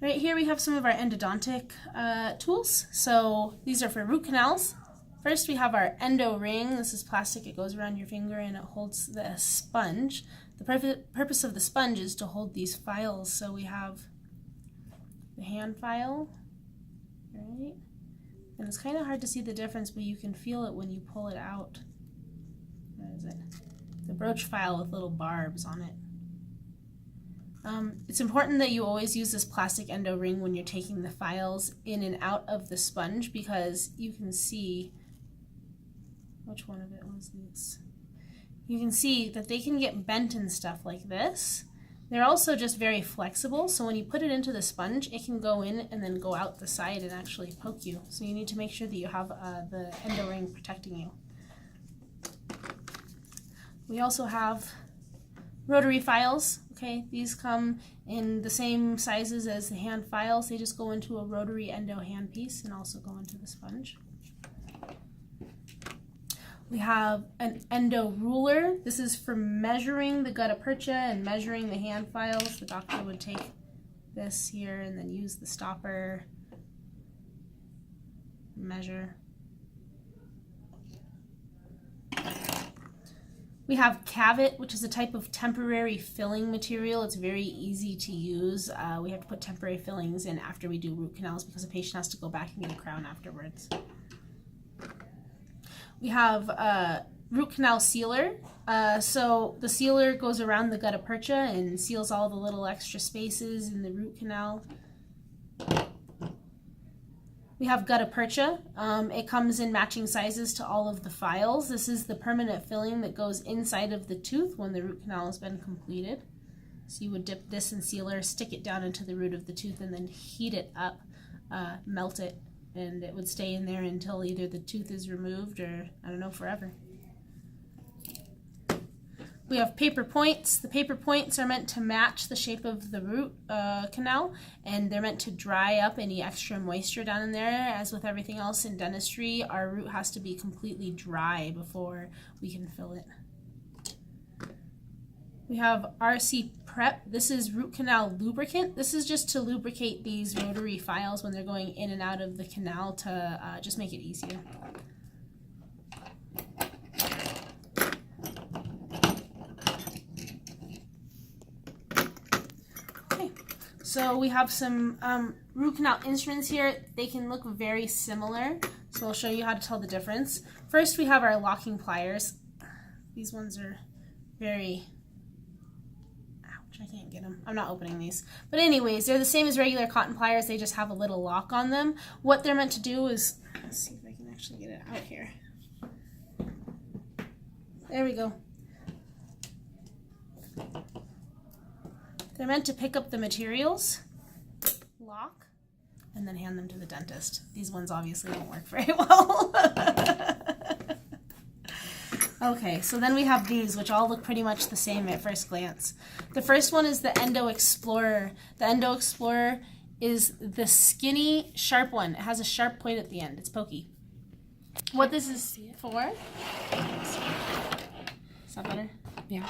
Right here we have some of our endodontic tools. So these are for root canals. First we have our endo ring. This is plastic. It goes around your finger and it holds the sponge. The purpose of the sponge is to hold these files. So we have the hand file, right? And it's kind of hard to see the difference, but you can feel it when you pull it out. What is it? The broach file with little barbs on it. It's important that you always use this plastic endo ring when you're taking the files in and out of the sponge, because you can see, which one of it was this? You can see that they can get bent and stuff like this. They're also just very flexible, so when you put it into the sponge, it can go in and then go out the side and actually poke you. So you need to make sure that you have the endo ring protecting you. We also have rotary files. Okay, these come in the same sizes as the hand files. They just go into a rotary endo handpiece and also go into the sponge. We have an endo ruler. This is for measuring the gutta percha and measuring the hand files. The doctor would take this here and then use the stopper, measure. We have Cavit, which is a type of temporary filling material. It's very easy to use. We have to put temporary fillings in after we do root canals because the patient has to go back and get a crown afterwards. We have root canal sealer. So the sealer goes around the gutta percha and seals all the little extra spaces in the root canal. We have gutta percha. It comes in matching sizes to all of the files. This is the permanent filling that goes inside of the tooth when the root canal has been completed. So you would dip this in sealer, stick it down into the root of the tooth, and then heat it up, melt it, and it would stay in there until either the tooth is removed or, I don't know, forever. We have paper points. The paper points are meant to match the shape of the root canal, and they're meant to dry up any extra moisture down in there. As with everything else in dentistry, our root has to be completely dry before we can fill it. We have RC Prep. This is root canal lubricant. This is just to lubricate these rotary files when they're going in and out of the canal to just make it easier. So we have some root canal instruments here. They can look very similar, so I'll show you how to tell the difference. First, we have our locking pliers. These ones are very, ouch, I can't get them. I'm not opening these. But anyways, they're the same as regular cotton pliers. They just have a little lock on them. What they're meant to do is, let's see if I can actually get it out here. There we go. They're meant to pick up the materials, lock, and then hand them to the dentist. These ones obviously don't work very well. Okay, so then we have these, which all look pretty much the same at first glance. The first one is the Endo Explorer. The Endo Explorer is the skinny, sharp one. It has a sharp point at the end. It's pokey. What this is for... Is that better? Yeah.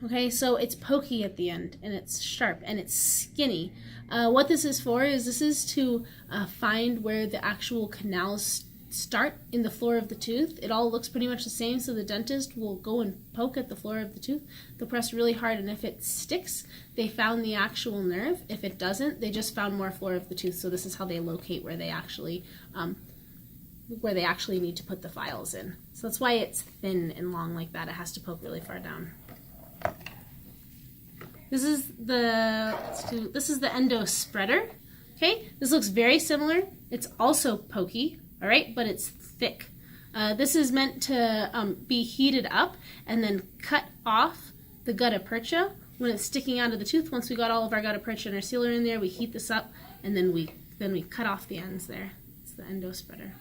Okay, so it's pokey at the end, and it's sharp, and it's skinny. What this is for is this is to find where the actual canals start in the floor of the tooth. It all looks pretty much the same, so the dentist will go and poke at the floor of the tooth. They'll press really hard, and if it sticks, they found the actual nerve. If it doesn't, they just found more floor of the tooth, so this is how they locate where they actually need to put the files in. So that's why it's thin and long like that. It has to poke really far down. This is the endo spreader. Okay, this looks very similar. It's also pokey, all right, but it's thick. This is meant to be heated up and then cut off the gutta percha when it's sticking out of the tooth. Once we got all of our gutta percha and our sealer in there, we heat this up and then we cut off the ends there. It's the endo spreader.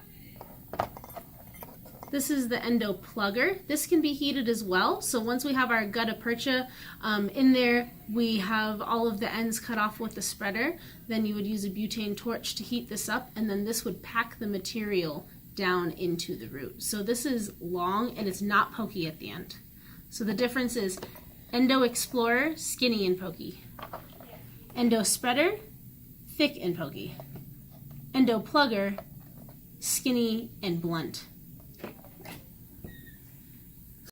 This is the endo plugger. This can be heated as well. So once we have our gutta percha in there, we have all of the ends cut off with the spreader. Then you would use a butane torch to heat this up, and then this would pack the material down into the root. So this is long and it's not pokey at the end. So the difference is Endo Explorer, skinny and pokey. Endo spreader, thick and pokey. Endo plugger, skinny and blunt.